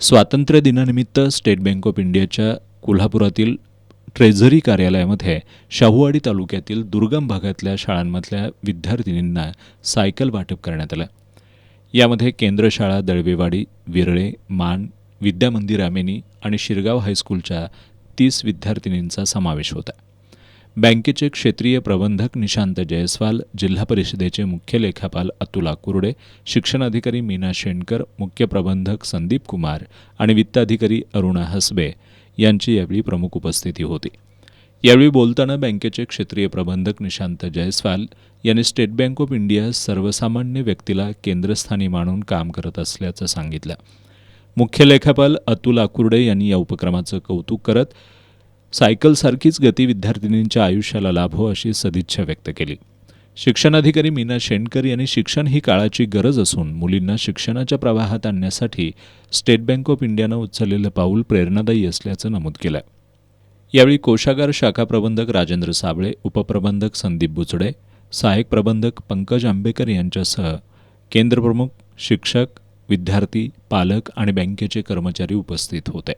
स्वातंत्र्य दिनानिमित्त state bank of इंडियाच्या कोल्हापुरातील ट्रेझरी कार्यालयामध्ये शाहूवाडी तालुक्यातील दुर्गम भागातल्या शाळांमधल्या विद्यार्थिनींना सायकल वाटप करण्यात आलं. यामध्ये केंद्रशाळा दळवेवाडी, विरळे, मान, विद्यामंदिर आमेनी आणि शिरगाव हायस्कूलच्या 30 विद्यार्थिनींचा समावेश होता. बँकेचे क्षेत्रीय प्रबंधक निशांत जयस्वाल, जिल्हा परिषदेचे मुख्य लेखापाल अतुल आकुर्डे, शिक्षणाधिकारी मीना शेणकर, मुख्य प्रबंधक संदीप कुमार आणि वित्त अधिकारी अरुणा हसबे यांची यावेळी प्रमुख उपस्थिती होती. यावेळी बोलताना बँकेचे क्षेत्रीय प्रबंधक निशांत जयस्वाल यांनी स्टेट बँक ऑफ इंडिया सर्वसामान्य व्यक्तीला केंद्रस्थानी मानून काम करत असल्याचं सांगितलं. मुख्य लेखापाल अतुल आकुर्डे यांनी या उपक्रमाचं कौतुक करत सायकलसारखीच गती विद्यार्थिनींच्या आयुष्याला लाभो अशी सदिच्छा व्यक्त केली. शिक्षणाधिकारी मीना शेणकर यांनी शिक्षण ही काळाची गरज असून मुलींना शिक्षणाच्या प्रवाहात आणण्यासाठी स्टेट बँक ऑफ इंडियानं उचललेलं पाऊल प्रेरणादायी असल्याचं नमूद केलं. यावेळी कोषागार शाखा प्रबंधक राजेंद्र साबळे, उपप्रबंधक संदीप बुचडे, सहाय्यक प्रबंधक पंकज आंबेकर यांच्यासह केंद्रप्रमुख, शिक्षक, विद्यार्थी, पालक आणि बँकेचे कर्मचारी उपस्थित होते.